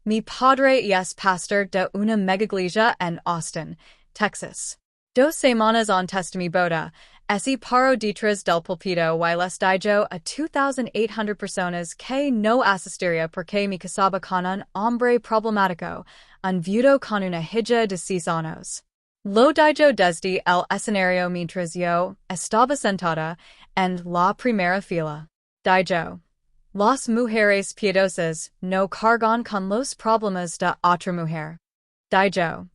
Mi padre es pastor de una megaglesia en Austin, Texas. 2 semanas antes de mi boda, ese paro detrás del púlpito y les dijo a 2,800 personas que no asistiría porque me casaba con un hombre problemático, un viudo con una hija de 6 años. Lo dijo desde el escenario mientras yo estaba sentada en la primera fila. Dijo: las mujeres piadosas no cargan con los problemas de otra mujer. Dijo: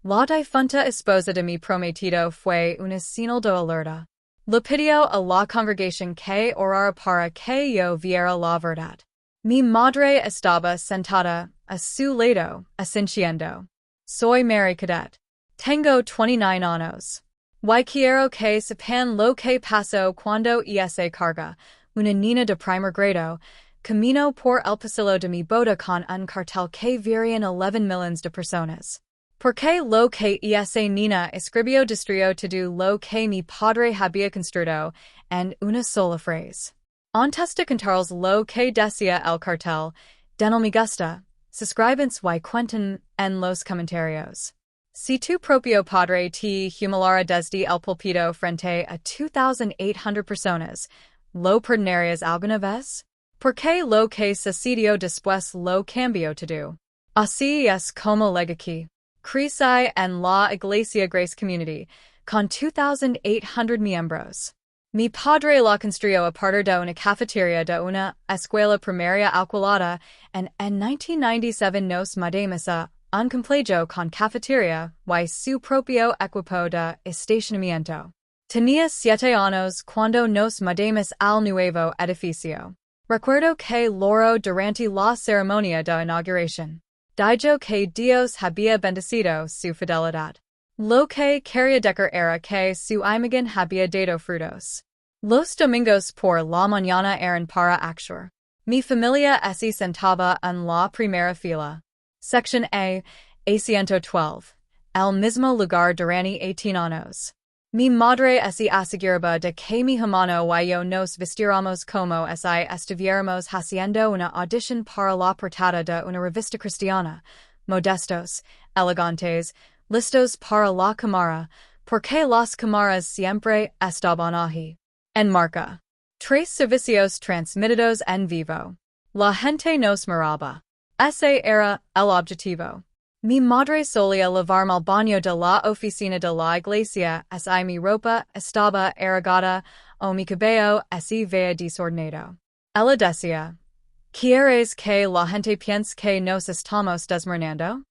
la difunta esposa de mi prometido fue una señal de alerta. Le pidió a la congregación que orara para que yo viera la verdad. Mi madre estaba sentada a su lado, asintiendo. Soy Mary Cadet. Tengo 29 años. Y quiero que sepan lo que pasó cuando hice carga, una niña de primer grado, camino por el pasillo de mi boda con un cartel que verían 11 millones de personas. Porque lo que hice niña escribió destruyó todo lo que mi padre había construido en una sola frase. Antes de contarles lo que decía el cartel, denle me gusta, suscríbanse y cuenten en los comentarios. Si tu propio padre te humilara desde el púlpito frente a 2,800 personas, ¿lo perdonarías alguna vez? Porque lo que sucedió después lo cambió todo. Así es como legacy. Crecí en la Iglesia Grace Community, con 2,800 miembros. Mi padre la construyó a partir de una cafetería de una escuela primaria alquilada, en 1997 nos mudamos a un complejo con cafetería y su propio equipo de estacionamiento. Tenía 7 años cuando nos mudamos al nuevo edificio. Recuerdo que lloró durante la ceremonia de inauguración. Dijo que Dios había bendecido su fidelidad. Lo que quería decir era que su imagen había dado frutos. Los domingos por la mañana eran para actuar. Mi familia se sentaba en la primera fila. Section A, asiento 12. El mismo lugar durante 18 años. Mi madre se aseguraba de que mi hermano y yo nos vistiéramos como si estuviéramos haciendo una audición para la portada de una revista cristiana, modestos, elegantes, listos para la cámara, porque las cámaras siempre estaban allí. En marca. 3 servicios transmitidos en vivo. La gente nos miraba. Ese era el objetivo. Mi madre solía lavarme el baño de la oficina de la iglesia, si mi ropa estaba arrugada o mi cabello se veía desordenado. Ella decía: ¿quieres que la gente piense que nos estamos desmoronando?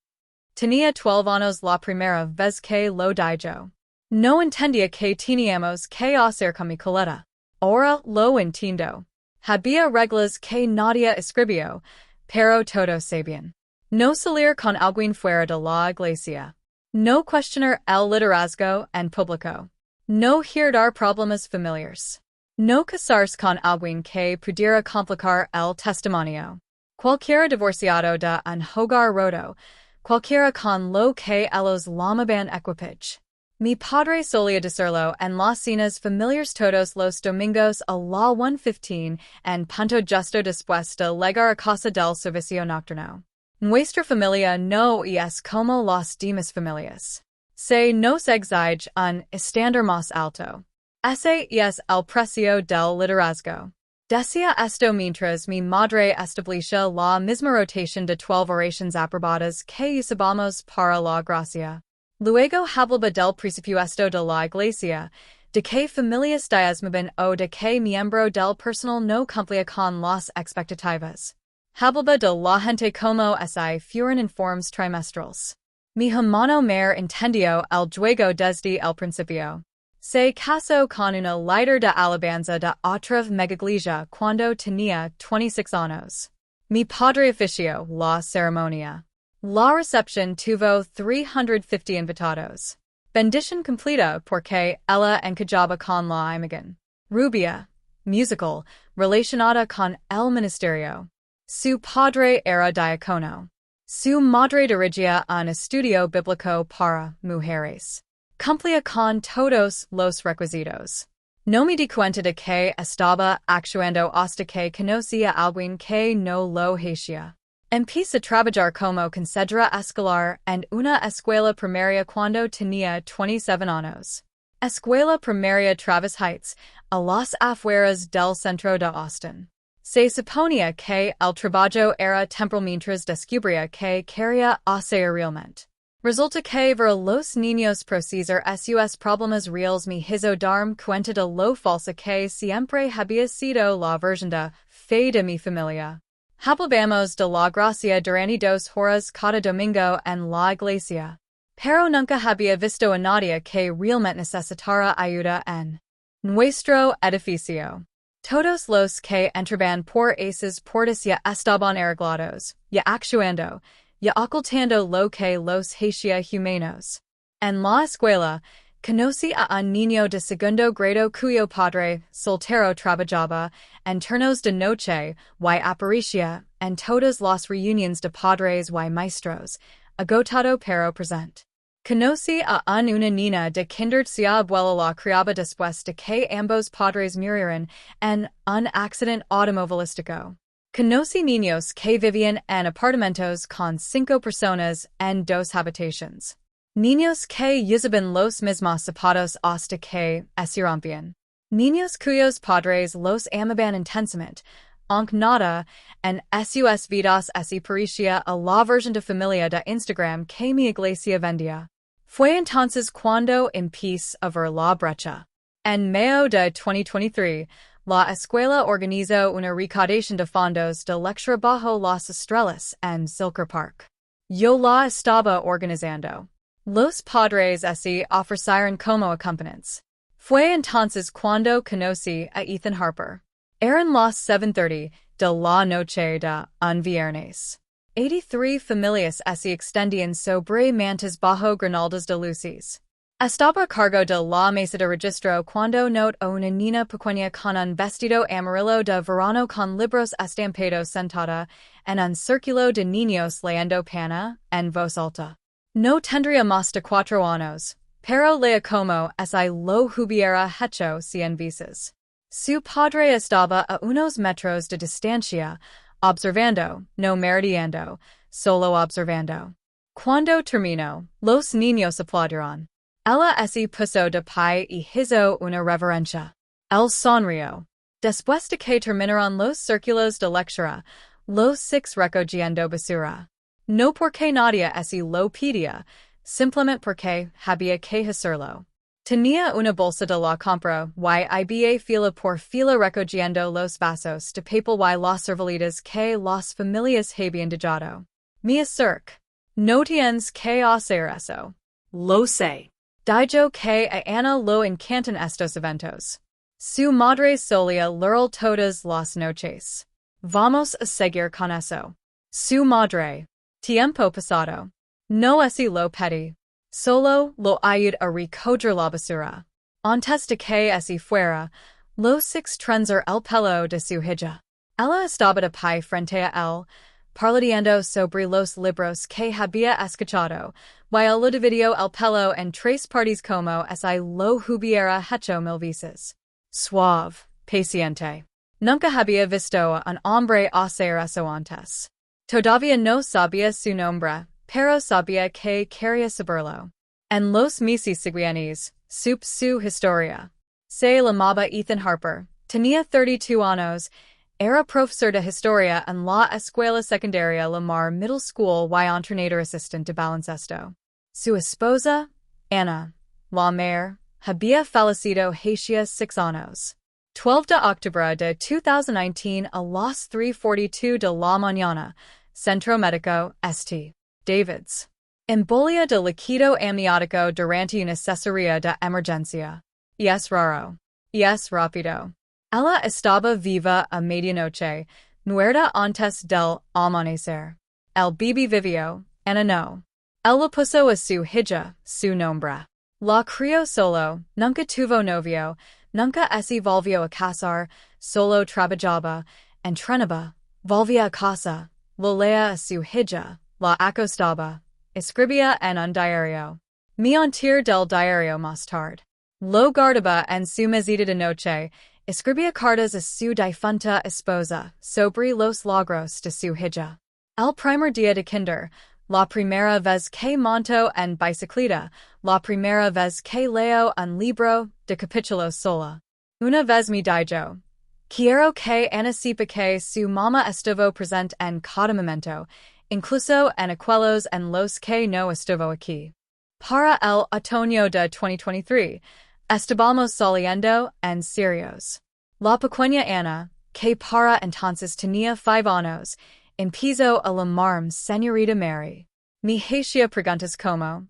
Tenía 12 años la primera vez que lo dijo. No entendía que teníamos que hacer con mi coleta. Ahora lo entiendo. Había reglas que nadie escribió, pero todos sabían. No salir con alguien fuera de la iglesia. No cuestionar el liderazgo en público. No heredar problemas familiares. No casarse con alguien que pudiera complicar el testimonio. Cualquiera divorciado de un hogar roto. Cualquiera con lo que ellos llamaban equipage. Mi padre solía decirlo en las cenas familiares todos los domingos a la 1:15 en punto justo después de llegar a casa del servicio nocturno. Nuestra familia no es como las demás familias. Se nos exige un estándar más alto. Ese es el precio del liderazgo. Decía esto mientras mi madre establecía la misma rotación de 12 oraciones aprobadas que usábamos para la gracia. Luego hablaba del presupuesto de la iglesia, de que familias diezmaban o de que miembro del personal no cumplía con las expectativas. Hablaba de la gente como si fueran informes trimestrales. Mi hermano mayor entendió el juego desde el principio. Se casó con una líder de alabanza de otra megaglesia cuando tenía 26 años. Mi padre ofició la ceremonia. La recepción tuvo 350 invitados. Bendición completa porque ella encajaba con la imagen. Rubia, musical, relacionada con el ministerio. Su padre era diácono. Su madre dirigía un estudio bíblico para mujeres. Cumplía con todos los requisitos. No me di cuenta de que estaba actuando hasta que conocía a alguien que no lo hacía. Empieza a trabajar como considera escolar and una escuela primaria cuando tenía 27 años. Escuela primaria Travis Heights, a las afueras del centro de Austin. Se suponía que el trabajo era temporal mientras descubría que quería hacer realmente. Resulta que ver los niños procesar sus problemas reales me hizo darme cuenta de lo falsa que siempre había sido la versión de fe de mi familia. Hablamos de la gracia durante 2 horas cada domingo en la iglesia. Pero nunca había visto a nadie que realmente necesitara ayuda en nuestro edificio. Todos los que entraban por esas puertas ya estaban arreglados, ya actuando, ya ocultando lo que los hacía humanos. En la escuela, conocí a un niño de segundo grado cuyo padre, soltero, trabajaba en turnos de noche y aparecía en todas las reuniones de padres y maestros, agotado pero presente. Conocí a una niña de kinder cuya abuela la criaba después de que ambos padres murieron en un accidente automovilístico. Conocí niños que vivían en apartamentos con 5 personas en 2 habitaciones. Niños que usaban los mismos zapatos hasta que se rompían. Niños cuyos padres los amaban intensamente, aunque nada en sus vidas se parecía a la versión de familia de Instagram que mi iglesia vendía. Fue entonces cuando empecé a ver la brecha. En mayo de 2023, la escuela organizó una recaudación de fondos de lectura bajo las estrellas en Zilker Park. Yo la estaba organizando. Los padres se ofrecieron como acompañantes. Fue entonces cuando conocí a Ethan Harper. Eran las 7:30 de la noche de un viernes. 83 familias se extendían sobre mantas bajo granaldas de luces. Estaba a cargo de la mesa de registro cuando noté a una niña pequeña con un vestido amarillo de verano con libros estampados sentada en un círculo de niños leyendo pana en voz alta. No tendría más de 4 años, pero leía como si lo hubiera hecho 100 veces. Su padre estaba a unos metros de distancia, observando, no merodeando, solo observando. Cuando terminó, los niños aplaudieron. Ella se puso de pie y hizo una reverencia. Él sonrió. Después de que terminaron los círculos de lectura, los 6 recogiendo basura. No porque nadie se lo pedía, simplemente porque había que hacerlo. Tenía una bolsa de la compra y había fila por fila recogiendo los vasos de papel y las serviletas que las familias habían dejado. Me acerqué. No tienes que hacer eso. Lo sé. Dijo que a Ana lo encantan estos eventos. Su madre solía leer todas las noches. Vamos a seguir con eso. Su madre. Tiempo pasado. No es lo pedí. Solo lo ayudé a recoger la basura. Antes de que se fuera, los 6 trenzar el pelo de su hija. Ella estaba de pie frente a él, parlando sobre los libros que había escuchado, while lo dividió el pelo en 3 partes como si lo hubiera hecho 1000 veces. Suave, paciente. Nunca había visto a un hombre hacer eso antes. Todavía no sabía su nombre, pero sabía que quería saberlo. En los meses siguientes, supe su historia. Se llamaba Ethan Harper, tenía 32 años, era profesor de historia en la escuela secundaria Lamar Middle School y entrenador assistant de baloncesto. Su esposa, Ana, la mère, había fallecido hacía 6 años. 12 de octubre de 2019 a las 3:42 de la mañana, Centro Médico St. David's. Embolia de líquido amniótico durante una cesárea de emergencia. Y es raro. Y es rápido. Ella estaba viva a medianoche, muerta antes del amanecer. El bebé vivió, Ana no. Él le puso a su hija su nombre. La crió solo, nunca tuvo novio, nunca se volvió a casar, solo trabajaba, entrenaba, volvía a casa, lo leía a su hija, la acostaba, escribía en un diario. Mentir del diario más tarde. Lo guardaba en su mesita de noche, escribía cartas a su difunta esposa sobre los logros de su hija. El primer día de kinder, la primera vez que monto en bicicleta, la primera vez que leo un libro de capítulos sola. Una vez me dijo, quiero que anticipe que su mamá estuvo presente en cada momento, incluso en aquellos en los que no estuvo aquí. Para el otoño de 2023, estábamos saliendo en serios. La pequeña Ana, que para entonces tenía 5 años, empezó a llamarme señorita Mary. Me hacía preguntas como,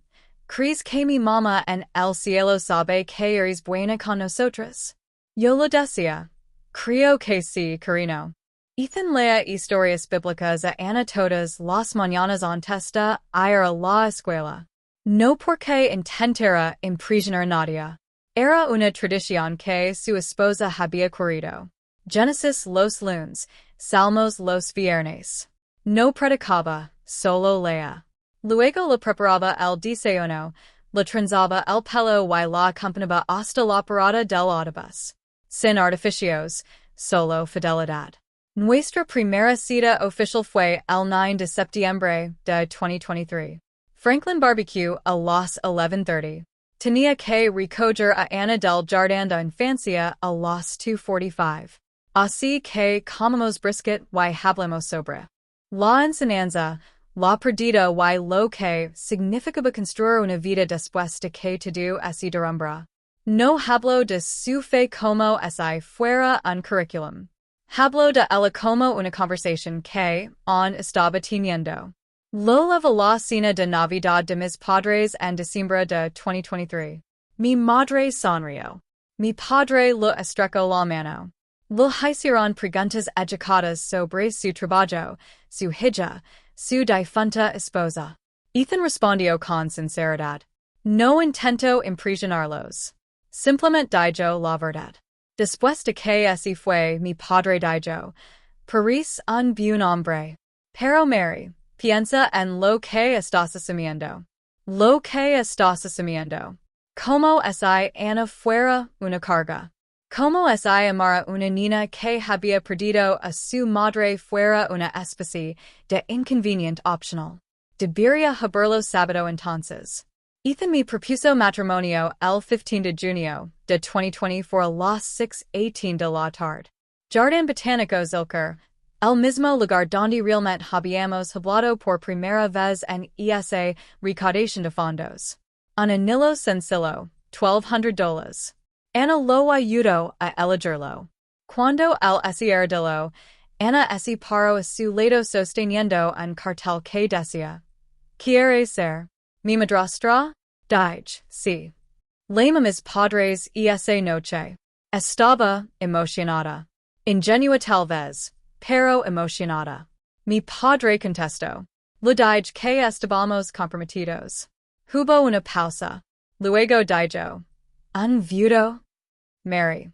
¿crees que mi mamá en el cielo sabe que eres buena con nosotros? Yo le decía, creo que sí, cariño. Ethan lea historias bíblicas a Ana todas las mañanas antes de ir a la escuela. No porque intentara impresionar a nadie. Era una tradición que su esposa había corrido. Génesis los lunes, Salmos los viernes. No predicaba, solo leía. Luego le preparaba el desayuno, le trenzaba el pelo y la acompañaba hasta la parada del autobús. Sin artificios, solo fidelidad. Nuestra primera cita oficial fue el 9 de septiembre de 2023. Franklin Barbecue a las 11:30. Tenía que recoger a Ana del jardín de infancia a las 2:45. Así que comamos brisket y hablamos sobre la enseñanza, la perdida y lo que significaba construir una vida después de que todo se derrumbara. No hablo de su fe como si fuera un curriculum. Hablo de ella como una conversación que aún estaba teniendo. Lo llevo la cena de Navidad de mis padres en diciembre de 2023. Mi madre sonrió. Mi padre le estrechó la mano. Le hicieron preguntas educadas sobre su trabajo, su hija, su difunta esposa. Ethan respondió con sinceridad. No intento impresionarlos. Simplemente dijo la verdad. Después de que así fue, mi padre dijo, Paris un buen hombre. Pero Mary, piensa en lo que estás haciendo. Lo que estás haciendo. Como si Ana fuera una carga. Como si amar a una niña que había perdido a su madre fuera una especie de inconvenient optional. Debería haberlo sabido entonces. Ethan me propuso matrimonio el 15 de junio de 2024 a las 6:18 de la tarde. Jardín Botánico Zilker, el mismo lugar donde realmente habíamos hablado por primera vez en esa recaudación de fondos. Un anillo sencillo, $1,200. Ana lo ayudó a elegirlo. Cuando el se arregló, Ana se paró a su lado sosteniendo un cartel que decía, ¿Quiere ser mi madrastra? Dije, sí. Llamé a mis padres esa noche. Estaba emocionada. Ingenua tal vez, pero emocionada. Mi padre contestó. Le dije que estábamos comprometidos. Hubo una pausa. Luego dijo, ¿un viudo? Mary,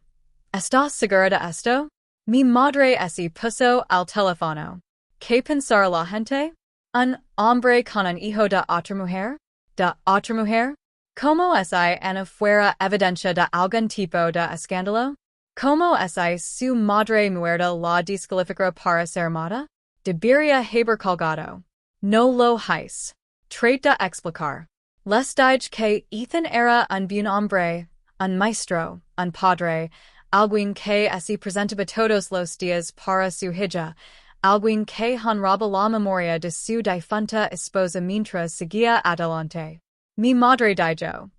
¿estás segura de esto? Mi madre se puso al teléfono. ¿Qué pensar la gente? ¿Un hombre con un hijo de otra mujer? ¿De otra mujer? ¿Cómo si Ana fuera evidencia de algún tipo de escándalo? ¿Cómo si su madre muerta la descalificara para ser amada? Debería haber colgado. No lo hice. Trate de explicar. Les dije que Ethan era un buen hombre, un maestro, un padre, alguien que se presentaba todos los días para su hija, alguien que honraba la memoria de su difunta esposa mientras seguía adelante. Mi madre dijo,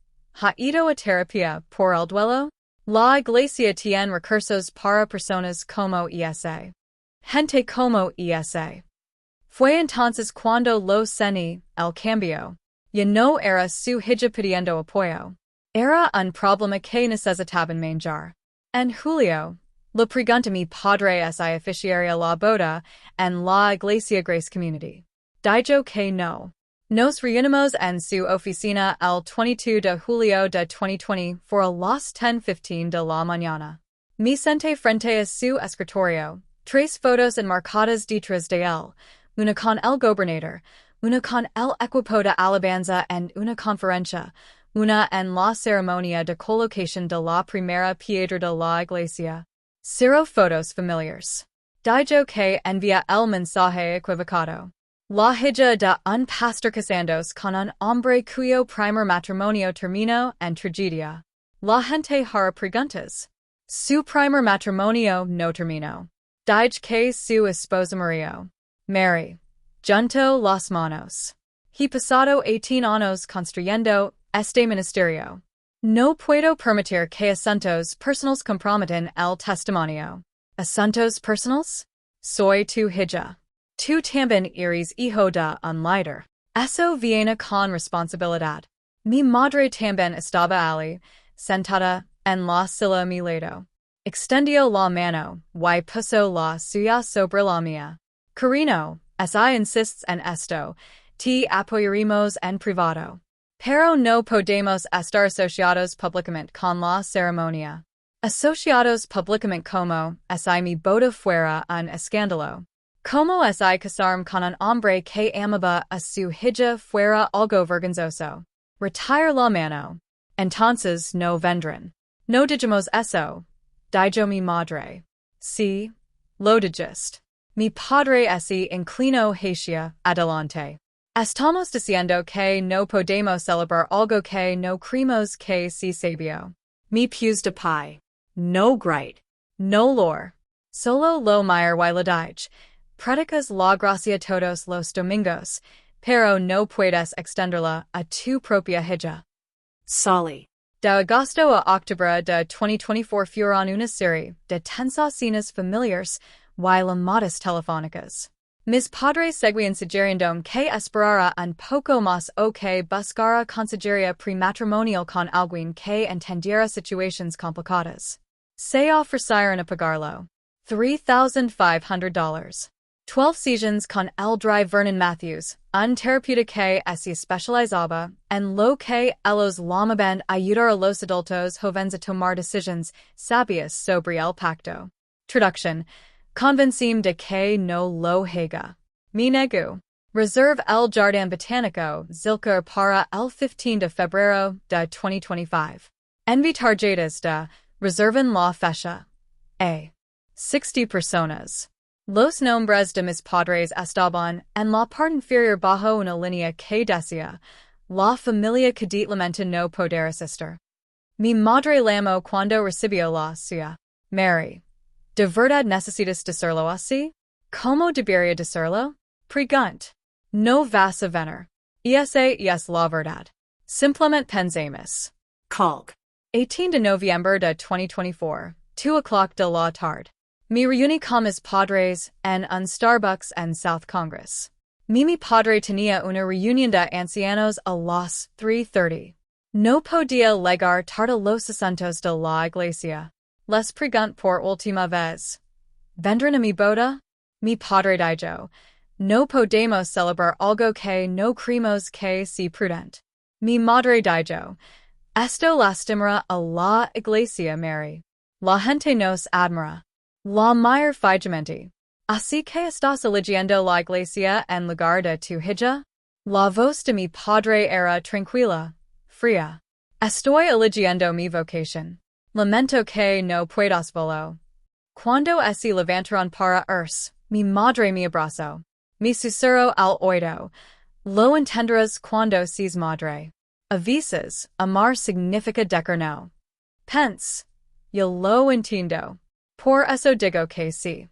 ¿ha ido a terapia por el duelo? La iglesia tiene recursos para personas como esa. Gente como esa. Fue entonces cuando lo sentí, el cambio. Ya no era su hija pidiendo apoyo. Era un problema que necesitaban manejar. En julio, le pregunté a mi padre si oficiaría la boda en la iglesia Grace Community. Dijo que no. Nos reunimos en su oficina el 22 de julio de 2020 a las 10:15 de la mañana. Me senté frente a su escritorio, 3 fotos enmarcadas detrás de él, una con el gobernador, una con el equipo de alabanza en una conferencia, una en la ceremonia de colocación de la primera piedra de la iglesia. 0 fotos familiares. Dijo que envía el mensaje equivocado. La hija de un pastor casándose con un hombre cuyo primer matrimonio terminó en tragedia. La gente hará preguntas. Su primer matrimonio no terminó. Dije que su esposa murió. Mary. Junto las manos. He pasado 18 años construyendo este ministerio. No puedo permitir que asuntos personales comprometen el testimonio. ¿Asuntos personales? Soy tu hija. Tú también eres hijo de un líder. Eso viene con responsabilidad. Mi madre también estaba allí, sentada en la silla a mi lado. Extendió la mano, y puso la suya sobre la mía. Cariño, si insistes en esto, te apoyaremos en privado. Pero no podemos estar asociados públicamente con la ceremonia. Asociados públicamente como si mi boda fuera un escándalo. Como si casarme con un hombre que amaba a su hija fuera algo vergonzoso. Retire la mano. Entonces no vendrán. No digamos eso. Dijo mi madre. Sí, lo dijiste. Mi padre se inclinó hacia adelante. Estamos diciendo que no podemos celebrar algo que no creemos que se sabió. Mi pies de pie. No great. No lor. Solo lo mayor y la dije. Predicas la gracia todos los domingos, pero no puedes extenderla a tu propia hija. Sally. De agosto a octubre de 2024 fueron una serie de tensaciones familiares y llamadas telefónicas. Mis padres seguían sugiriendo que esperara un poco más o que buscara consejería prematrimonial con alguien que entendiera situaciones complicadas. Se ofrecieron a pagarlo. $3,500. 12 seasons con el Dry Vernon Matthews, un terapeuta que se especializaba en lo que ellos llamaban ayudar a los adultos jóvenes a tomar decisiones sabias sobre el pacto. Traducción. Convencim de que no lo haga. Me nego. Reserve el Jardín Botánico, Zilker para el 15 de febrero de 2025. Envi tarjetas de reserven la fecha. A. 60 personas. Los nombres de mis padres estaban en la parte inferior bajo una línea que decía, la familia Cadit lamenta no poder asistir. Mi madre llamó cuando recibió la suya. Mary. ¿De verdad necesitas decirlo así? ¿Cómo debería decirlo? Pregunt. No vas a venir. Esa es la verdad. Simplemente pensemos. Calc. 18 de noviembre de 2024, 2 o'clock de la tarde. Me reuní con mis padres en un Starbucks en South Congress. Mi padre tenía una reunión de ancianos a las 3:30. No podía llegar tarde los asuntos de la iglesia. Les pregunté por última vez. ¿Vendrán a mi boda? Mi padre dijo. No podemos celebrar algo que no creemos que sea prudente. Mi madre dijo. Esto lastimará a la iglesia, Mary. La gente nos admira. La mayor fijamente. Así que estás eligiendo la iglesia en lugar de tu hija? La voz de mi padre era tranquila, fría. Estoy eligiendo mi vocación. Lamento que no puedas verlo. Cuando se levantaron para irse, mi madre me abrazó. Me susurró al oído. Lo entenderás cuando seas madre. A veces, amar significa decir no. Pense. Yo lo entiendo. Por eso digo que sí.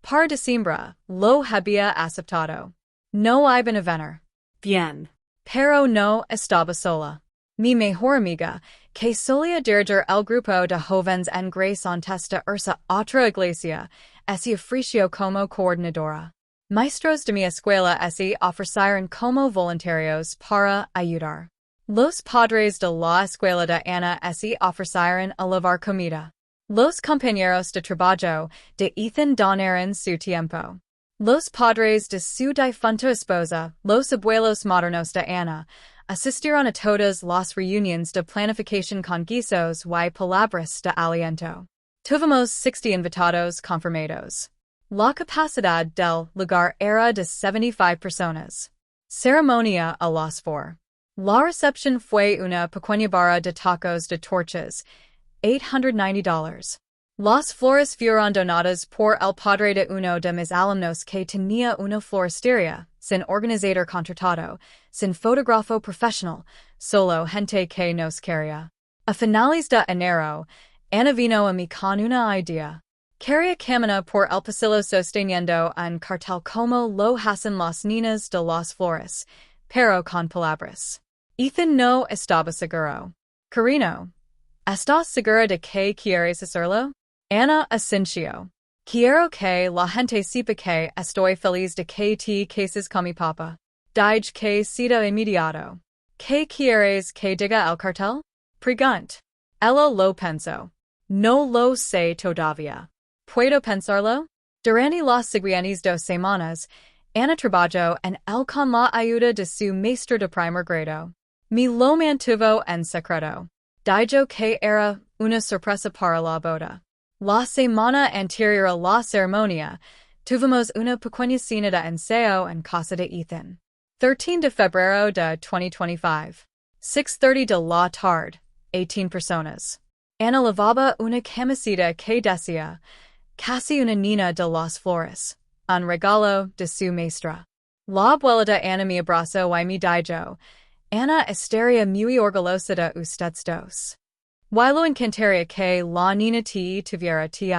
Para diciembre, lo había aceptado. No iban a venir. Bien. Pero no estaba sola. Mi mejor amiga, que solía dirigir el grupo de jóvenes en Grace Antesta Ursa otra iglesia, se ofreció como coordinadora. Maestros de mi escuela se ofrecieron como voluntarios para ayudar. Los padres de la escuela de Ana se ofrecieron a llevar comida. Los compañeros de trabajo de Ethan donaron su tiempo. Los padres de su difunta esposa, los abuelos modernos de Ana, asistieron a todas las reuniones de planificación con guisos y palabras de aliento. Tuvimos 60 invitados confirmados. La capacidad del lugar era de 75 personas. Ceremonia a las 4. La recepción fue una pequeña barra de tacos de torches, $890. Las flores fueron donadas por el padre de uno de mis alumnos que tenía una floristería, sin organizador contratado, sin fotógrafo profesional, solo gente que nos quería. A finales de enero, Ana vino a mí con una idea. Quería caminar por el pasillo sosteniendo un cartel como lo hacen las niñas de las flores, pero con palabras. Ethan no estaba seguro. Carino, ¿estás segura de que quieres hacerlo? Ana asintió. Quiero que la gente sepa que estoy feliz de que te cases con mi papá. Dije que cita inmediato. ¿Qué quieres que diga el cartel? Pregunt. Ella lo pensó. No lo sé todavía. ¿Puedo pensarlo? Durante las siguientes 2 semanas, Ana trabajó en él con la ayuda de su maestra de primer grado. Me lo mantuvo en secreto. Dijo que era una sorpresa para la boda. La semana anterior a la ceremonia, tuvimos una pequeña cena de ensayo en casa de Ethan. 13 de febrero de 2025. 6:30 de la tarde. 18 personas. Ana lavaba una camiseta que decía, casi una niña de las flores, un regalo de su maestra. La abuela de Ana me abrazó y me dijo, Ana estaría muy orgullosa de ustedes dos. Y lo encantaría que la niña te tuviera ti.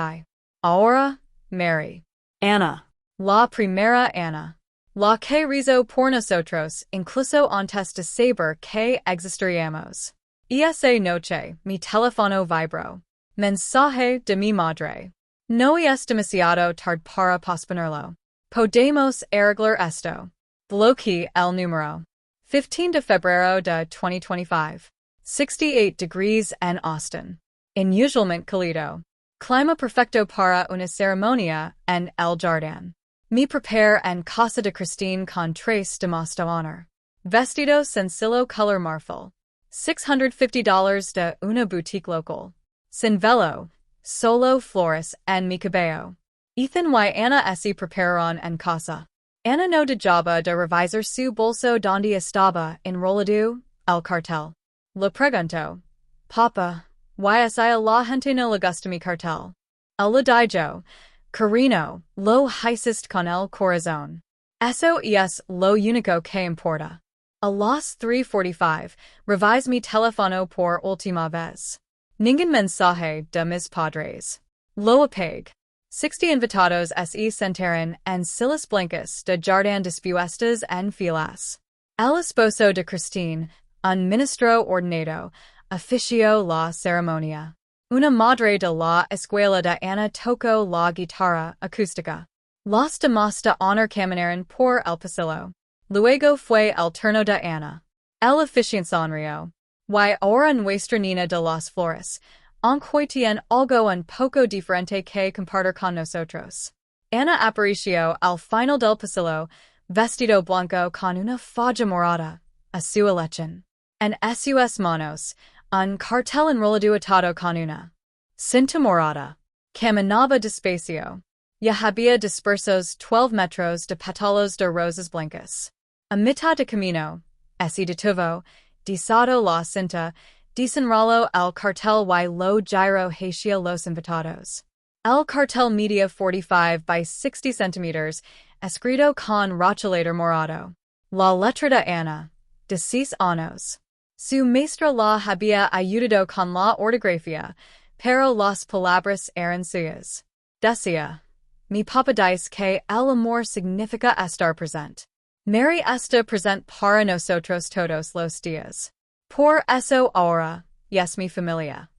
Ahora, Mary. Ana. La primera Ana. La que rezó por nosotros, incluso antes de saber que existiríamos. Esa noche, mi teléfono vibró. Mensaje de mi madre. No es demasiado tarde para posponerlo. Podemos arreglar esto. Bloqueé el número. 15 de febrero de 2025. 68 degrees en Austin. Inusualmente cálido. Clima perfecto para una ceremonia en el jardín. Me prepare en casa de Christine con tres damas de honor. Vestido sencillo color marfil. $650 de una boutique local. Sin velo. Solo flores en mi cabello. Ethan y Ana se prepararon en casa. Ana no dejaba de revisar su bolso donde estaba enrolado el cartel. Le preguntó, Papa, why es la gente no le gusta mi cartel? Él le dijo, Carino, lo hiciste con el corazón. Eso es lo único que importa. A las 3:45, revise mi teléfono por última vez. Ningún mensaje de mis padres. Lo apague. 60 invitados se sentaron en sillas blancas de jardín dispuestas en filas. El esposo de Christine, un ministro ordenado, ofició la ceremonia. Una madre de la escuela de Ana tocó la guitarra acústica. Las damas de honor caminaron por el pasillo. Luego fue el turno de Ana. El oficiante sonrió. Y ahora nuestra niña de las flores, aunque tiene algo un poco diferente que compartir con nosotros. Ana apareció al final del pasillo, vestido blanco con una faja morada, a su elección. En sus manos, un cartel enrolado atado con una cinta morada. Caminaba despacio. Ya había dispersos 12 metros de pétalos de rosas blancas. A mitad de camino, se detuvo, desató la cinta, desenrolló el cartel y lo giró hacia los invitados. El cartel medía 45 by 60 centímetros, escrito con rotulador morado. La letra de Ana, de 6 años. Su maestra la había ayudado con la ortografía, pero las palabras eran suyas. Decía, mi papá dice que el amor significa estar presente. Mary está presente para nosotros todos los días. Por eso ahora, es mi familia.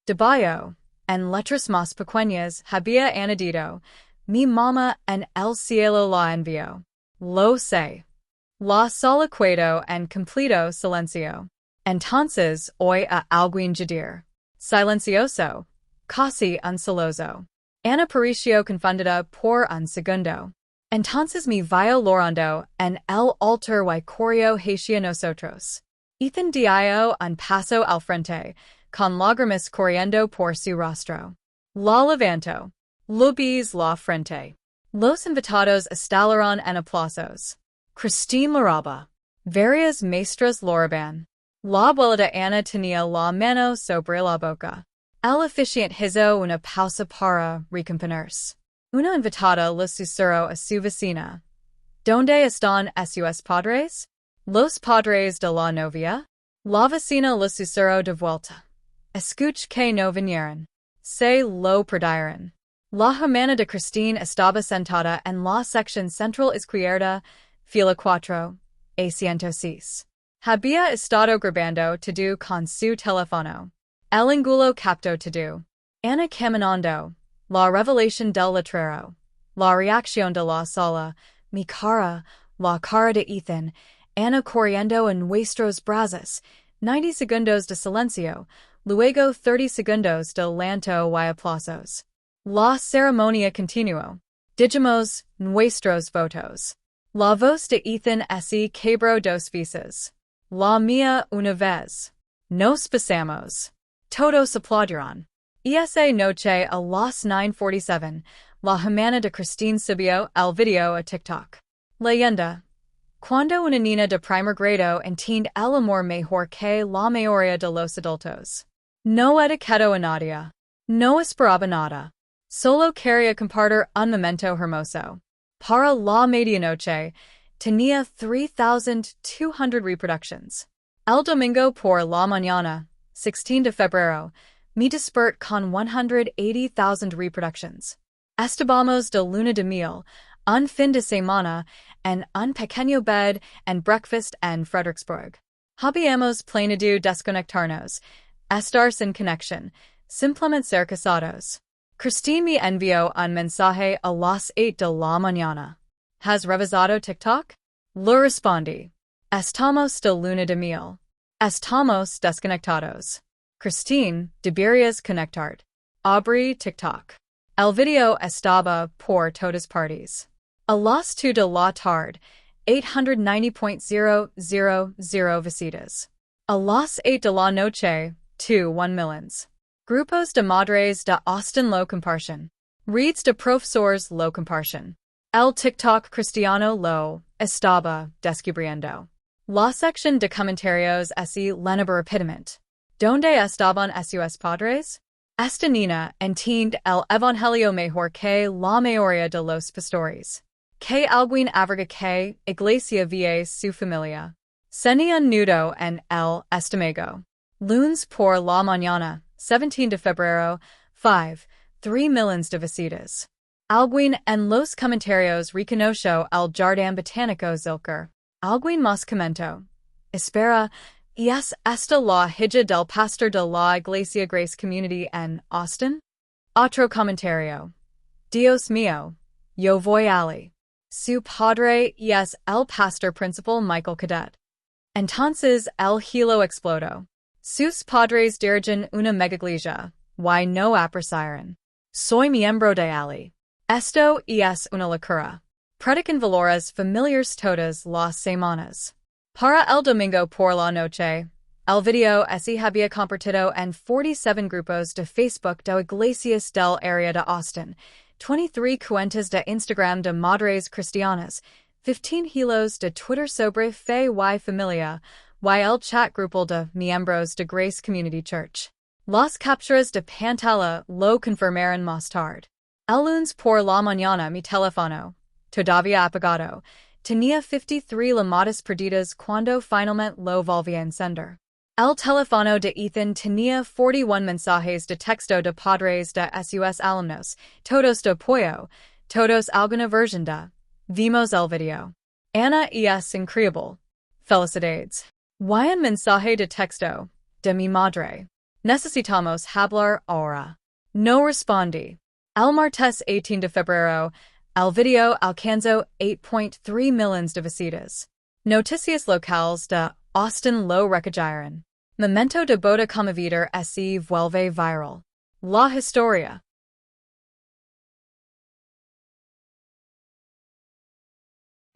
Debajo, en letras más pequeñas, había añadido, mi mamá en el cielo la envió. Lo sé. La sala quedó en completo silencio. Entonces, hoy a alguien decir. Silencioso. Casi un celoso. Ana pareció confundida por un segundo. Entonces me vio llorando en el altar y corrió hacia nosotros. Ethan dio un paso al frente, con lágrimas corriendo por su rostro. La levantó. Lo bis la frente. Los invitados estallaron en aplausos. Christine lloraba. Varias maestras lloraban. La abuela de Ana tenía la mano sobre la boca. El oficiante hizo una pausa para recomponerse. Una invitada le susurró a su vecina. ¿Dónde están sus padres? Los padres de la novia? La vecina los susurró de vuelta. Escuch que no vinieron. Se lo perdieron. La hermana de Christine estaba sentada en la sección central izquierda, fila 4, A106. Había estado grabando todo con su teléfono. El ángulo captó todo. Ana caminando. La revelación del letrero. La reacción de la sala. Mi cara. La cara de Ethan. Ana corriendo en nuestros brazos. 90 segundos de silencio. Luego 30 segundos de llanto y aplausos. La ceremonia continuó. Dijimos nuestros votos. La voz de Ethan se quebró dos veces. La mía una vez. Nos pasamos. Todos aplaudieron. Esa noche a las 9:47, la hermana de Christine subió el video a TikTok. Leyenda. Cuando una niña de primer grado entiende el amor mejor que la mayoría de los adultos. No etiquetó a nadie. No esperaba nada. Solo quería compartir un momento hermoso. Para la medianoche, tenía 3,200 reproductions. El domingo por la mañana, 16 de febrero, me desperté con 180,000 reproductions. Estábamos de luna de miel, un fin de semana, en un pequeño bed and breakfast en Fredericksburg. Habíamos planeado desconectarnos, estar sin conexión, simplemente ser casados. Christine me envió un mensaje a las 8 de la mañana. ¿Has revisado TikTok? Le respondí. Estamos de luna de miel. Estamos desconectados. Christine, deberías conectar. Abrí TikTok. El video estaba por todas partes. A las 2 de la tarde, 890,000 visitas. A las 8 de la noche, 2.1 millions. Grupos de madres de Austin lo comparten. Reads de profesores lo comparten. El TikTok cristiano lo estaba descubriendo. La sección de comentarios se llenaba rápidamente. ¿Dónde estaban sus padres? Esta niña entiende el evangelio mejor que la mayoría de los pastores. Que alguien averga que iglesia vie su familia. Tenía nudo en el estómago. Lunes por la mañana, 17 de febrero, 3 millions de visitas. Alguien en los comentarios reconoció el jardín botánico Zilker. Alguien más comentó. Espera, ¿es esta la hija del pastor de la Iglesia Grace Community en Austin? Otro comentario. Dios mío, yo voy allí. Su padre es el pastor principal Michael Cadet. Entonces el hilo explodó. Sus padres dirigen una megaglesia, y no apercibieron. Soy miembro de allí. Esto es una locura. Predican valores familiares todas las semanas. Para el domingo por la noche, el video se había compartido en 47 grupos de Facebook de iglesias del área de Austin, 23 cuentas de Instagram de madres cristianas, 15 hilos de Twitter sobre fe y familia, y el chat grupal de miembros de Grace Community Church. Las capturas de pantalla lo confirmaron más tarde. El lunes por la mañana mi teléfono, todavía apagado, tenía 53 llamadas perdidas cuando finalmente lo volví a encender. El teléfono de Ethan tenía 41 mensajes de texto de padres de sus alumnos, todos de apoyo, todos alguna versión de. Vimos el video. Ana es increíble. Felicidades. Y un mensaje de texto, de mi madre. Necesitamos hablar ahora. No respondí. El martes 18 de febrero, el video alcanzó 8.3 millions de visitas. Noticias locales de Austin lo recogieron. Momento de boda conmovedor se vuelve viral. La historia.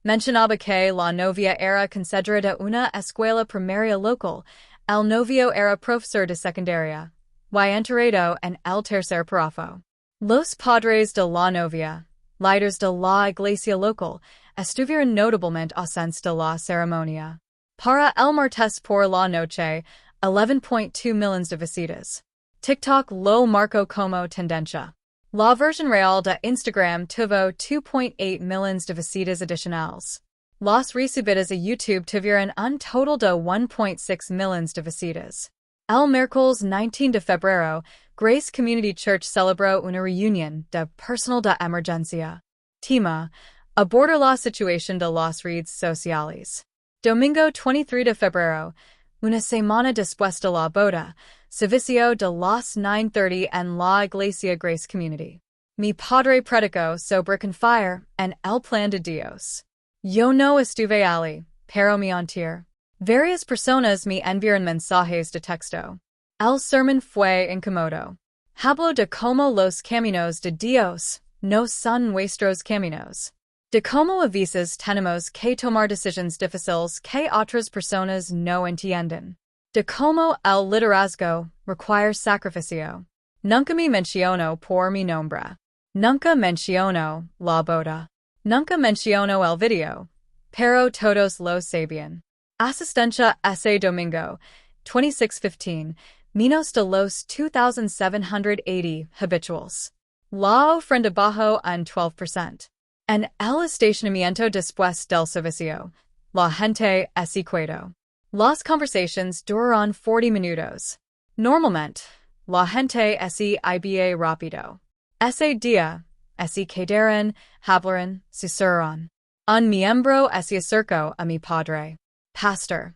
Mencionaba que la novia era considerada de una escuela primaria local, el novio era profesor de secundaria, y enterrado en el tercer párrafo. Los padres de la novia, líderes de la iglesia local, estuvieron notablemente ausentes de la ceremonia. Para el martes por la noche, 11.2 millions de visitas. TikTok lo marcó como tendencia. La version real de Instagram tuvo 2.8 millones de visitas adicionales. Las recibidas a YouTube tuvieron un total de 1.6 millones de visitas. El miércoles 19 de febrero, Grace Community Church celebró una reunión de personal de emergencia. Tema: abordar la situación de las redes sociales. Domingo 23 de febrero, una semana después de la boda, servicio de las 9:30 en la iglesia Grace Community. Mi padre predicó sobre confiar en el plan de Dios. Yo no estuve allí, pero me mentir. Varias personas me enviaron mensajes de texto. El sermón fue incómodo. Hablo de cómo los caminos de Dios no son nuestros caminos. De cómo a veces tenemos que tomar decisiones difíciles que otras personas no entienden. De cómo el liderazgo requiere sacrificio. Nunca me menciono por mi nombre. Nunca menciono la boda. Nunca menciono el video. Pero todos lo sabían. Asistencia ese domingo, 26:15, menos de los 2,780 habituals. La ofrenda bajó un 12%. En el estacionamiento después del servicio, la gente asiquado. Las conversations duraron 40 minutos. Normalmente, la gente iba rápido. Ese día, quedaron, hablaron, susurraron. Un miembro se acercó a mi padre. Pastor,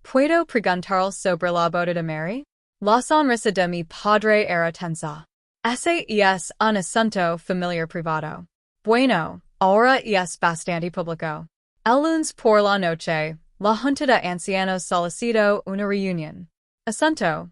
¿puedo preguntar sobre la boda de Mary? La sonrisa de mi padre era tensa. Ese es un asunto familiar privado. Bueno, ahora es bastante público. El lunes por la noche, la junta de ancianos solicitó una reunión. Asunto: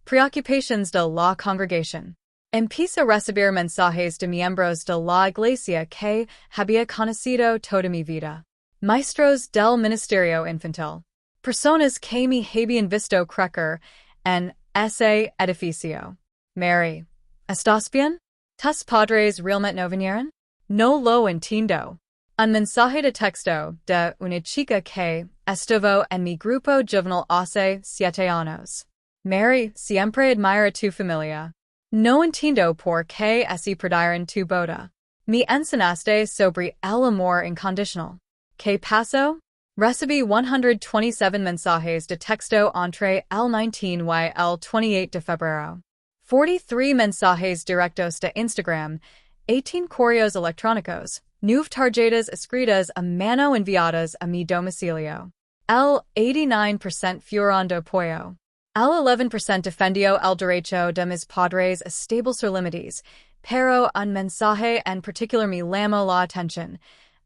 preocupaciones de la congregación. Empiezo a recibir mensajes de miembros de la iglesia que había conocido toda mi vida. Maestros del ministerio infantil. Personas que me habían visto crecer en ese edificio. Mary, ¿estás bien? ¿Tus padres realmente no vinieron? No lo entiendo. Un mensaje de texto de una chica que estuvo en mi grupo juvenil hace 7 años. Mary, siempre admira tu familia. No entiendo por qué así perdieron tu boda. Me enseñaste sobre el amor incondicional. ¿Qué pasó? Recibí 127 mensajes de texto entre el 19 y el 28 de febrero. 43 mensajes directos de Instagram, 18 correos electrónicos, 9 tarjetas escritas a mano enviadas a mi domicilio. El 89% fueron de apoyo. El 11% defendió el derecho de mis padres a establecer límites, pero un mensaje en particular me llamó la atención,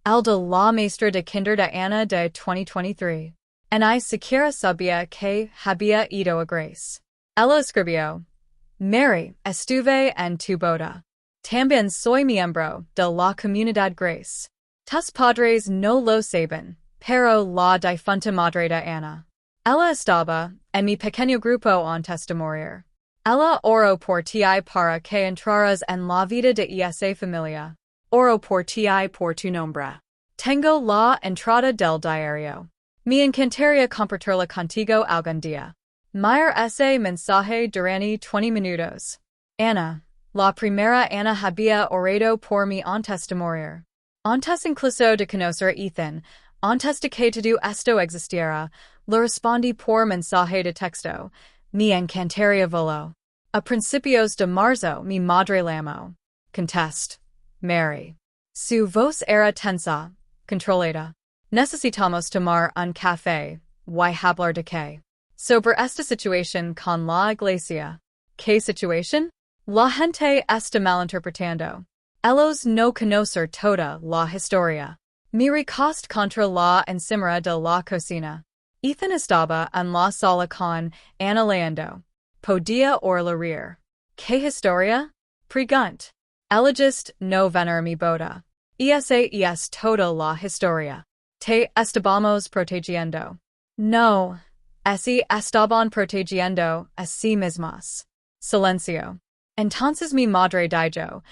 el de la maestra de kinder de Ana de 2023. Ni siquiera sabía que había ido a Grace. Ella escribió: Mary, estuve en tu boda. También soy miembro de la comunidad Grace. Tus padres no lo saben, pero la difunta madre de Ana. Ella estaba en mi pequeño grupo antes de morir. Ella oró por ti para que entraras en la vida de esa familia. Oro por ti por tu nombre. Tengo la entrada del diario. Me encantaría compartirla contigo algún día. Mir ese mensaje durante 20 minutos. Ana, la primera Ana había orado por mí antes de morir. Antes incluso de conocer a Ethan, antes de que todo esto existiera, le respondí por mensaje de texto. Me encantaría verlo. A principios de marzo mi madre llamó. Contest. Mary. Su voz era tensa, controlada. Necesitamos tomar un café, y hablar de qué. Sobre esta situación con la iglesia. ¿Qué situación? La gente está malinterpretando. Ellos no conocen toda la historia. Me recost contra la encimera de la cocina. Ethan estaba en la sala con Ana leyendo. Podía oírla reír. ¿Qué historia? Pregunt. Eligist no venir mi boda. Esa es toda la historia. Te estábamos protegiendo. No. Así estaban protegiendo a sí mismas. Silencio. Entonces mi madre dijo: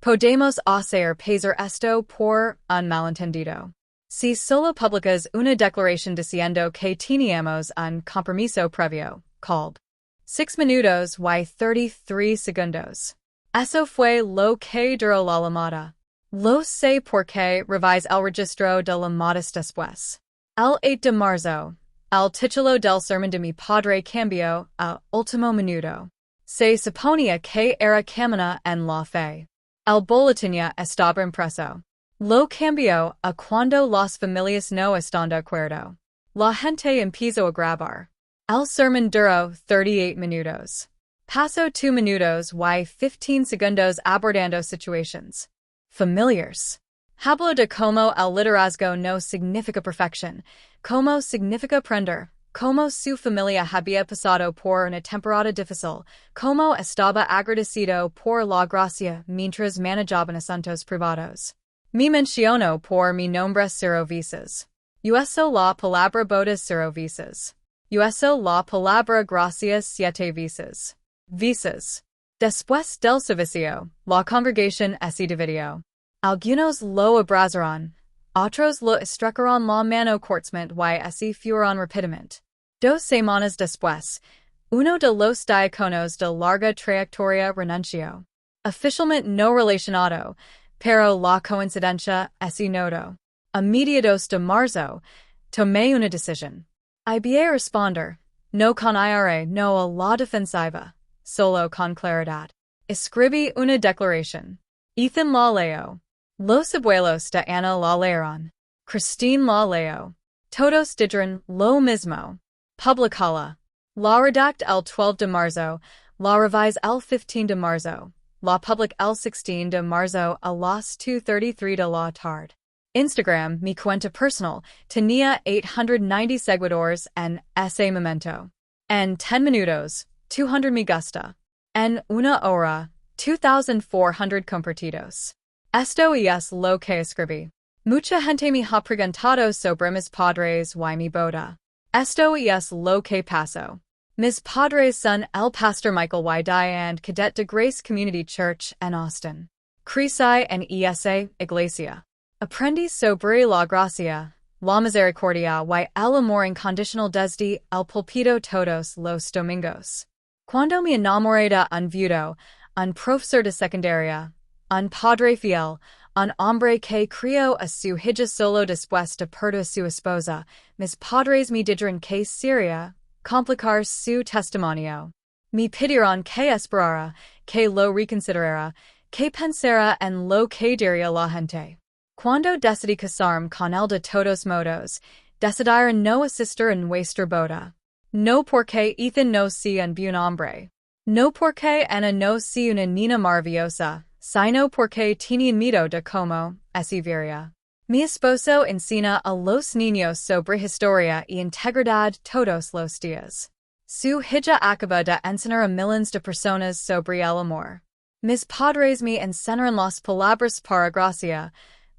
podemos hacer pasar esto por un malentendido. Si solo publicas una declaración diciendo que teníamos un compromiso previo, called 6 minutos y 33 segundos. Eso fue lo que duró la llamada. Lo sé porque revise el registro de llamadas después. El 8 de marzo, el título del sermón de mi padre cambió a último minuto. Se suponía que era camina en la fe. El boletín ya estaba impreso. Lo cambió a cuando las familias no están de acuerdo. La gente empezó a grabar. El sermón duró 38 minutos. Paso 2 minutos y 15 segundos abordando situations familiars. Hablo de como el liderazgo no significa perfección, como significa aprender, como su familia había pasado por una temporada difícil, como estaba agradecido por la gracia mientras manejaban asuntos privados. Me menciono por mi nombre 0 veces. Uso la palabra bodas 0 veces. Uso la palabra gracias 7 veces. Veces. Después del servicio, la congregación se dividió. Algunos lo abrazaron, otros lo estrecharon la mano cortamente y se fueron rápidamente. 2 semanas después, uno de los diáconos de larga trayectoria renunció. Oficialmente no relacionado, pero la coincidencia se notó. A mediados de marzo, tomé una decisión. Ibé responder, no con ira, no a la defensiva, solo con claridad. Escribí una declaración. Ethan la leo. Los abuelos de Ana la leyeron. Christine la leo. Todos dijeron lo mismo. Publicala. La redact el 12 de marzo, la revise el 15 de marzo, la public el 16 de marzo a las 2:33 de la tarde. Instagram, mi cuenta personal, tenía 890 seguidores en ese momento. En 10 minutos, 200 me gusta. En una hora, 2,400 compartidos. Esto es lo que escribí. Mucha gente me ha preguntado sobre mis padres y mi boda. Esto es lo que pasó. Mis padres son el pastor Michael y Diane Cadet de Grace Community Church en Austin. Crecí en esa iglesia. Aprendí sobre la gracia, la misericordia y el amor incondicional desde el púlpito todos los domingos. Cuando me enamoré de un viudo, un profesor de secundaria, un padre fiel, un hombre que crió a su hija solo después de perder a su esposa, mis padres me dijeron que sería complicar su testimonio. Me pidieron que esperara, que lo reconsiderara, que pensara en lo que diría la gente. Cuando decidí casarme con él de todos modos, decidieron no asistir en nuestra boda. No porque Ethan no sea un buen hombre. No porque Ana no sea una niña maravillosa, sino porque tenían miedo de cómo se vería. Mi esposo enseña a los niños sobre historia y integridad todos los días. Su hija acaba de enseñar a millones de personas sobre el amor. Mis padres me enseñaron las palabras para gracia,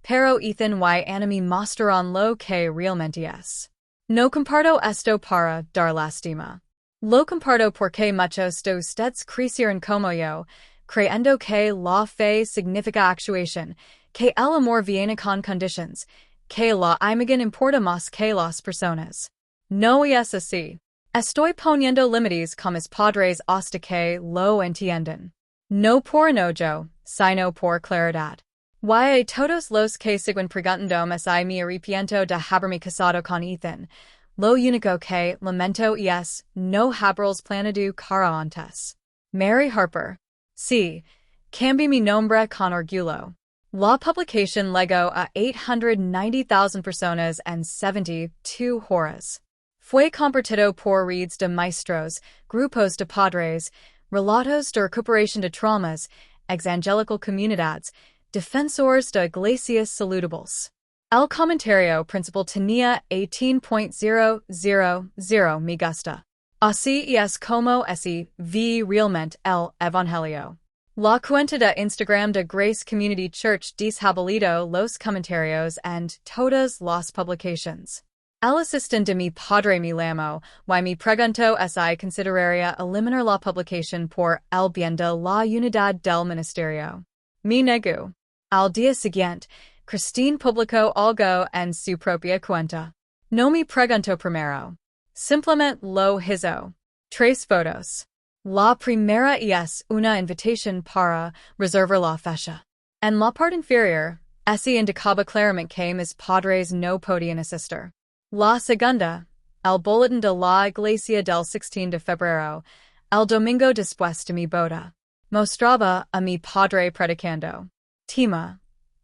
pero Ethan y Ana me mostraron lo que realmente es. No comparto esto para dar lástima. Lo comparto porque muchos de ustedes crecieron como yo, creyendo que la fe significa actuación, que el amor viene con conditions, que la imagen importa más que las personas. No es así. Estoy poniendo límites con mis padres hasta que lo entiendan. No por enojo, sino por claridad. Y todos los que siguen preguntándome si me arrepiento de haberme casado con Ethan, lo único que lamento es no haberlos planeado cara antes. Mary Harper. Sí, cambié mi nombre con orgullo. La publicación llegó a 890,000 personas en 72 horas. Fue compartido por redes de maestros, grupos de padres, relatos de recuperación de traumas, exangelical comunidades, defensores de iglesias saludables. El comentario principal tenía 18,000 me gusta. Así es como se ve realmente el evangelio. La cuenta de Instagram de Grace Community Church deshabilitó los comentarios en todas las publicaciones. El asistente de mi padre me llamó y me preguntó si consideraría eliminar la publicación por el bien de la unidad del ministerio. Me negó. Al día siguiente, Christine publicó algo en su propia cuenta. No me preguntó primero. Simplemente lo hizo. 3 fotos. La primera es una invitación para reservar la fecha. En la parte inferior, ese indicaba claramente que mis padres no podían asistir. La segunda, el boletín de la iglesia del 16 de febrero, el domingo después de mi boda, mostraba a mi padre predicando. Tema: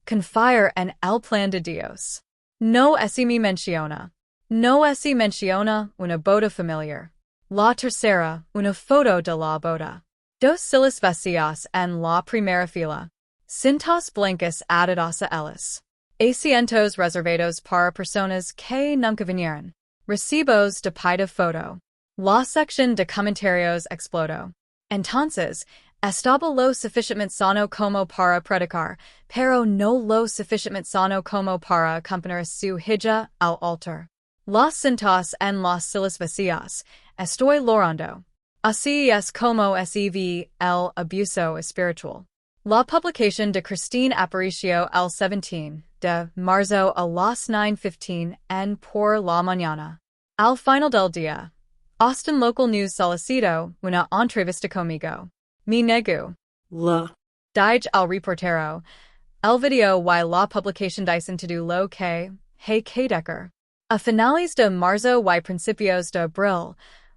confiar en el plan de Dios. No se me menciona. No se menciona una boda familiar. La tercera, una foto de la boda. Dos sillas vacías en la primera fila. Cintas blancas atadas a ellas. Asientos reservados para personas que nunca vinieron. Recibos de pida foto. La sección de comentarios explodó. Entonces, estaba lo suficientemente sano como para predicar, pero no lo suficientemente sano como para acompañar su hija al altar. Las cintas en las sillas vacías, estoy llorando. Así es como se ve el abuso espiritual. La publicación de Christine apareció el 17 de marzo a las 9:15 en por la mañana. Al final del día, Austin Local News solicitó una entrevista conmigo. Me negó. Dije al reportero, el video y la publicación dicen todo lo que hay que decir. A finales de marzo y principios de abril,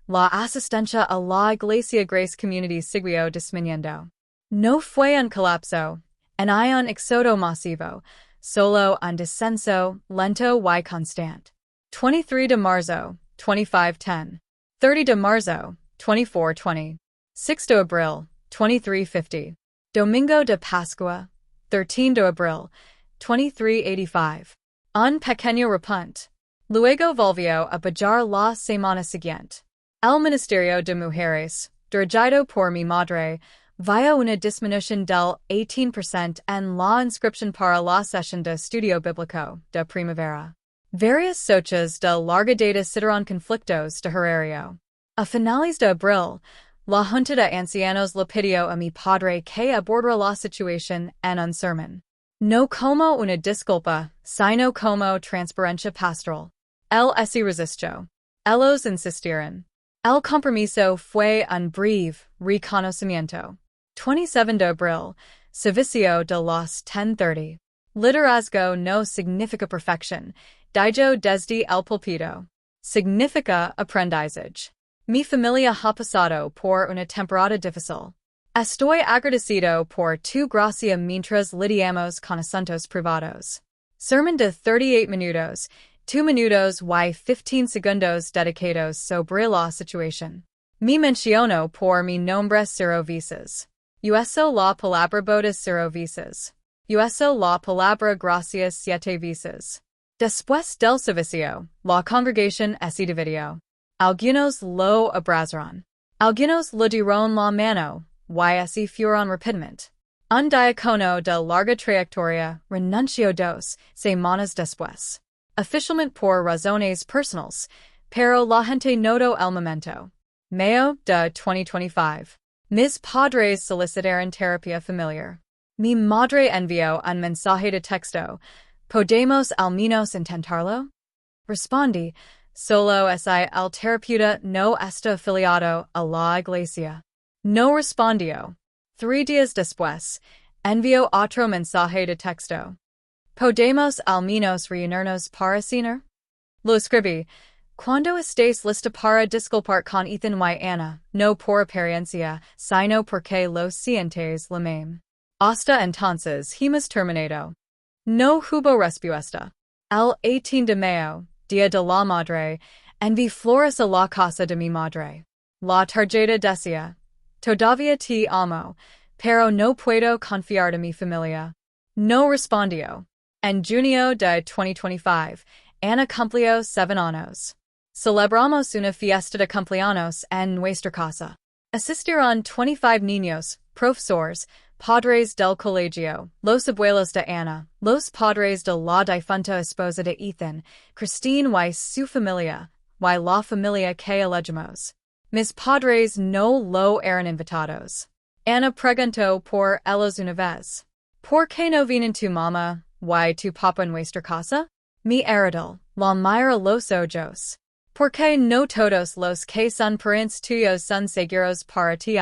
la asistencia a la Iglesia Grace Community siguió disminuyendo. No fue un colapso, ni un éxodo masivo, solo un descenso lento y constante. 23 de marzo, 25:10. 30 de marzo, 24:20. 6 de abril, 23:50. Domingo de Pascua, 13 de abril, 23:85. Un pequeño repunt. Luego volvió a bajar la semana siguiente. El Ministerio de Mujeres, dirigido por mi madre, vio una disminución del 18% en la inscripción para la sesión de estudio bíblico de primavera. Varias sochas de larga data citaron conflictos de horario. A finales de abril, la Junta de Ancianos le pidió a mi padre que abordara la situación en un sermón. No como una disculpa, sino como transparencia pastoral. Él se resistió. Ellos insistieron. El compromiso fue un breve reconocimiento. 27 de abril, servicio de las 10:30. Liderazgo no significa perfección, dijo desde el púlpito. Significa aprendizaje. Mi familia ha pasado por una temporada difícil. Estoy agradecido por tu gracia mientras lidiamos con asuntos privados. Sermon de 38 minutos, 2 minutos y 15 segundos dedicados sobre la situación. Me menciono por mi nombre 0 veces. Uso la palabra bodas 0 veces. Uso la palabra gracias 7 veces. Después del servicio, la congregación se dividió. Algunos lo abrazaron. Algunos le dieron la mano, y se fueron rápidamente. Un diácono de larga trayectoria renunció 2 semanas después. Oficialmente por razones personales, pero la gente notó el momento. Mayo de 2025. Mis padres solicitaron terapia familiar. Mi madre envió un mensaje de texto. ¿Podemos al menos intentarlo? Respondí, solo si el terapeuta no está afiliado a la iglesia. No respondió. 3 días después, envió otro mensaje de texto. ¿Podemos al menos reunirnos para cenar? Lo escribí. Cuando estés lista para disculpar con Ethan y Ana, no por apariencia, sino porque lo sientes la misma. Hasta entonces hemos terminado. No hubo respuesta. El 18 de mayo, Día de la Madre, envié flores a la casa de mi madre. La tarjeta decía, todavía te amo, pero no puedo confiar en mi familia. No respondió. En junio de 2025, Ana cumplió 7 años. Celebramos una fiesta de cumpleaños en nuestra casa. Asistieron 25 niños, profesores, padres del colegio, los abuelos de Ana, los padres de la difunta esposa de Ethan, Christine y su familia, y la familia que elegimos. Mis padres no lo eran invitados. Ana preguntó por ellos una vez. ¿Por qué no vienen tu mamá y tu papa en nuestra casa? Mi heredal, la mira los ojos. Porque no todos los que son parientes tuyos son seguros para ti,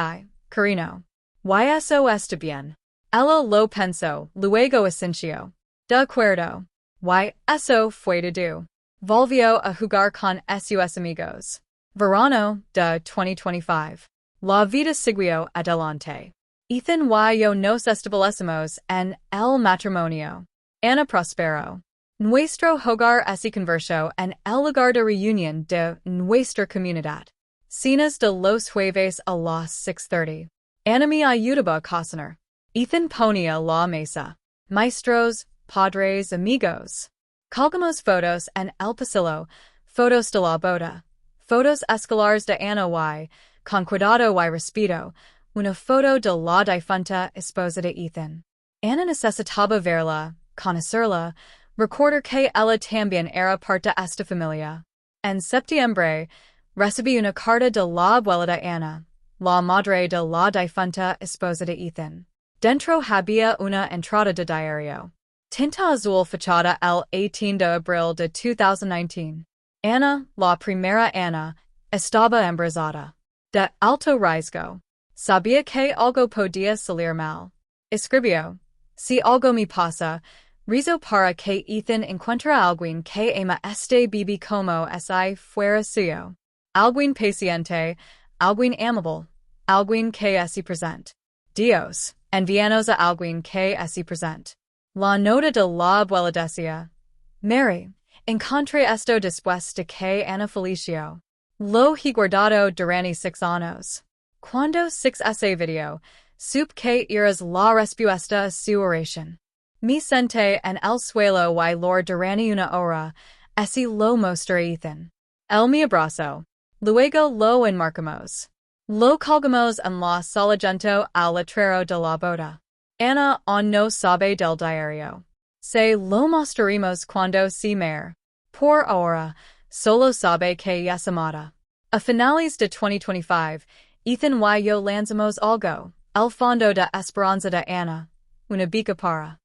cariño. Y eso está bien. Ella lo pensó, luego asintió. De acuerdo. Y eso fue todo. Volvió a jugar con sus amigos. Verano de 2025. La vida siguió adelante. Ethan y yo nos establecimos en el matrimonio. Ana prosperó. Nuestro hogar se convirtió en el lugar de reunión de nuestra comunidad. Cenas de los jueves a las 6:30. Ana me ayudaba a cocinar. Ethan ponía la mesa. Maestros, padres, amigos. Colgamos fotos en el pasillo, fotos de la boda. Fotos escolares de Ana y, con cuidado y respeto, una foto de la difunta esposa de Ethan. Ana necesitaba verla, conocerla, recordar que ella también era parte de esta familia. En septiembre, recibí una carta de la abuela de Ana, la madre de la difunta esposa de Ethan. Dentro había una entrada de diario. Tinta azul fechada el 18 de abril de 2019. Ana, la primera Ana, estaba embarazada. De alto riesgo. Sabía que algo podía salir mal. Escribió: si algo me pasa, rezo para que Ethan encuentre alguien que ama este bebé como si fuera suyo. Alguien paciente, alguien amable, alguien que esté presente. Dios, envíanos a alguien que esté presente. La nota de la abuela decía: Mary, encontré esto después de que Ana falleció. Lo he guardado durante 6 años. Cuando 6 ese video, supe que eras la respuesta a su oración. Me senté en el suelo y lor durante una hora, así lo mostré Ethan. Él me abrazó. Luego lo enmarcamos. Lo colgamos en la sala junto al letrero de la boda. Ana aún no sabe del diario. Se lo mostraremos cuando se muera. Por ahora, solo sabe que es amada. A finales de 2025, Ethan y yo lanzamos algo, el fondo de esperanza de Ana, una beca para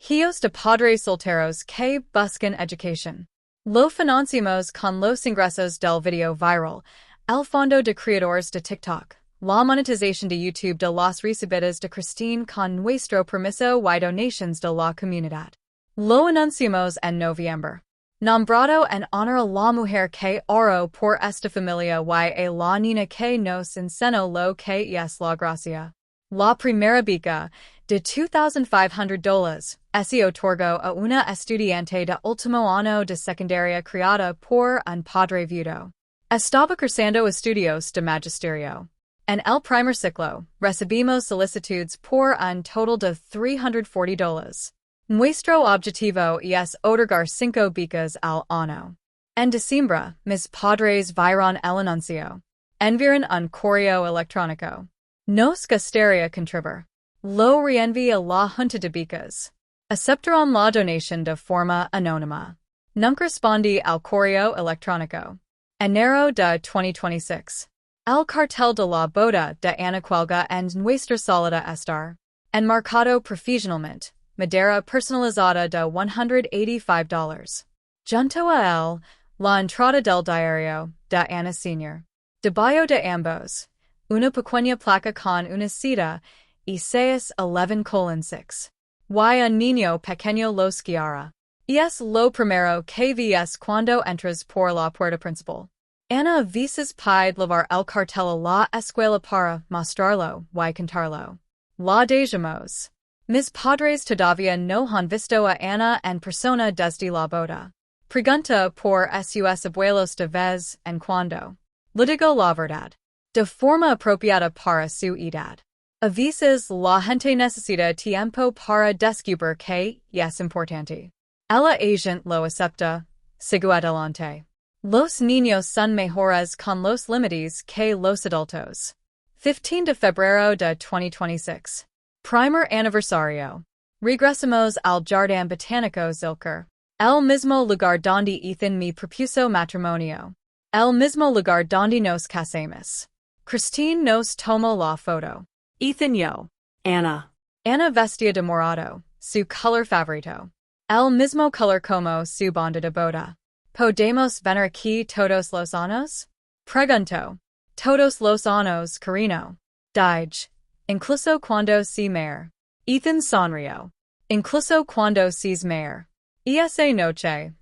hijos de padres solteros que buscan educación. Lo financiamos con los ingresos del video viral, el fondo de creadores de TikTok, la monetización de YouTube de las recibidas de Christine con nuestro permiso y donations de la comunidad. Lo anunciamos en noviembre. Nombrado en honor a la mujer que oró por esta familia y a la niña que nos enseñó lo que es la gracia. La primera beca, de $2,500, se otorgó a una estudiante de último año de secundaria criada por un padre viudo. Estaba cursando estudios de magisterio. En el primer ciclo, recibimos solicitudes por un total de $340. Nuestro objetivo es otorgar 5 becas al año. En diciembre, mis padres vieron el anuncio. Enviaron un correo electrónico. Nos gustaría contribuir. Lo reenvié a la junta de becas. Aceptaron la donación de forma anónima. Nunca respondí al correo electrónico. Enero de 2026. El cartel de la boda de Ana cuelga en nuestra sala de estar. Enmarcado profesionalmente. Madera personalizada de $185. Junto a él, la entrada del diario de Ana Sr. Debajo de ambos, una pequeña placa con una cita y 6:11:6. Y un niño pequeño los guiará. Es lo primero que ves cuando entras por la puerta principal. Ana veces pide llevar el cartel a la escuela para mostrarlo y contarlo. La dejamos. Mis padres todavía no han visto a Ana en persona desde la boda. Pregunta por sus abuelos de vez en cuando. Le digo la verdad. De forma apropiada para su edad. A veces la gente necesita tiempo para descubrir que es importante. El agente lo acepta. Sigo adelante. Los niños son mejores con los límites que los adultos. 15 de febrero de 2026. Primer aniversario. Regresamos al Jardín Botánico Zilker. El mismo lugar donde Ethan me propuso matrimonio. El mismo lugar donde nos casamos. Christine nos tomó la foto. Ethan yo. Ana. Ana vestida de morado, su color favorito. El mismo color como su banda de boda. Podemos venir aquí todos los años? Pregunto. Todos los años, carino. Dije. Incluso cuando se mayor. Ethan sonrió. Incluso cuando se mayor. Esa noche.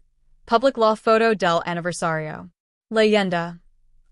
Public la foto del aniversario. Leyenda.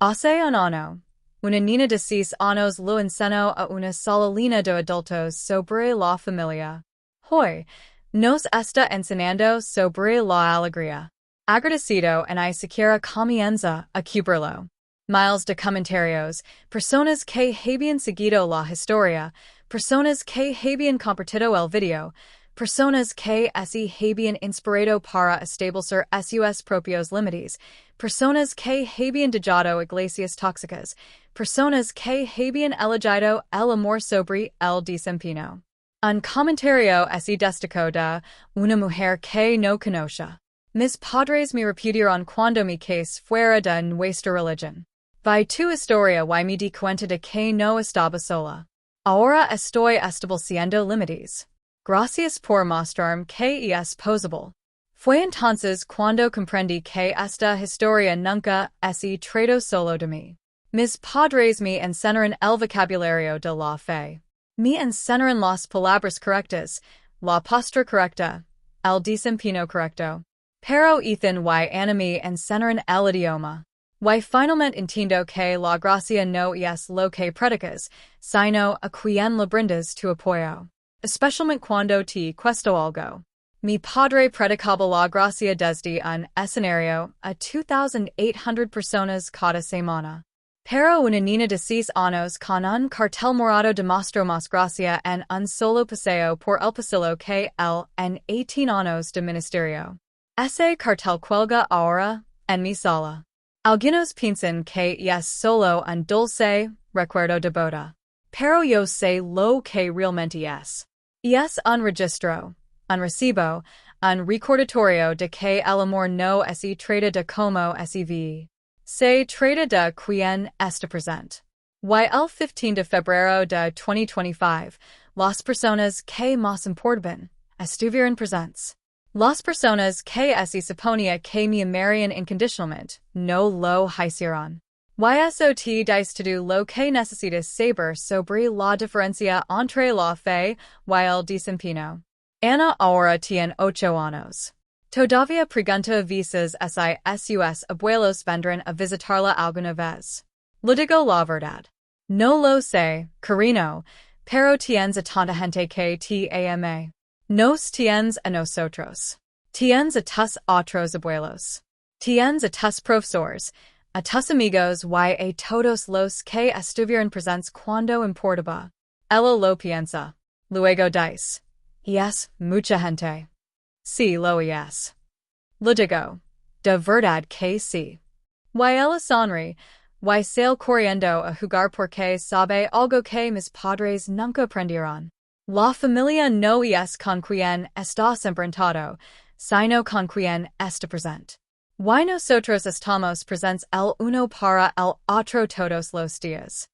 Hace un año. Una niña de 6 años lo enseñó a una sola línea de adultos sobre la familia. Hoy, nos está enseñando sobre la alegría. Agradecido en y siquiera comienza a cubrirlo. Miles de comentarios, personas que habían seguido la historia, personas que habían compartido el video, personas que se habían inspirado para establecer sus propios límites, personas que habían dejado iglesias tóxicas, personas que habían elegido el amor sobre el desempeño. Un comentario se destacó de una mujer que no conoce. Mis padres me repudiaron cuando mi case fuera de nuestra religión. Vi tu historia y me di cuenta de que no estaba sola. Ahora estoy estableciendo límites. Gracias por mostrarme que es posible. Fue entonces cuando comprendí que esta historia nunca se trató solo de mí. Mis padres me enseñaron el vocabulario de la fe. Me enseñaron las palabras correctas, la postura correcta, el desempeño correcto. Pero Ethan y Ana me enseñaron el idioma. Y finalmente entiendo que la gracia no es lo que predicas, sino a quien le brindas tu apoyo. Especialmente cuando te cuesta algo. Mi padre predicaba la gracia desde un escenario a 2,800 personas cada semana. Pero una niña de 6 años con un cartel morado demostró más gracia en un solo paseo por el pasillo que él en 18 años de ministerio. Ese cartel cuelga ahora en mi sala. Algunos piensan que es solo un dulce recuerdo de boda. Pero yo sé lo que realmente es. Y es un registro, un recibo, un recordatorio de que el amor no se trata de como se ve. Se trata de quien está presente. Y el 15 de febrero de 2025, las personas que más importan estuvieron presentes. Las personas que se suponía que me amarían incondicionalmente no lo hicieron. Y eso te dice todo lo que necesitas saber sobre la diferencia entre la fe y el desempeño. Ana ahora tiene 8 años. Todavía pregunta veces si sus abuelos vendrán a visitarla alguna vez. Le digo la verdad. No lo sé, carino, pero tienes a tanta gente que te ama. Nos tienes a nosotros. Tienes a tus otros abuelos. Tienes a tus profesores, a tus amigos y a todos los que estuvieron presentes cuando importaba. Ella lo piensa. Luego dice. Y es mucha gente. Sí lo es. Le digo. De verdad que sí. Y ella sonríe. Y sale corriendo a jugar porque sabe algo que mis padres nunca aprendieron. La familia no es con quien está sembrado, sino con quien está presente. Y nosotros estamos presentes el uno para el otro todos los días.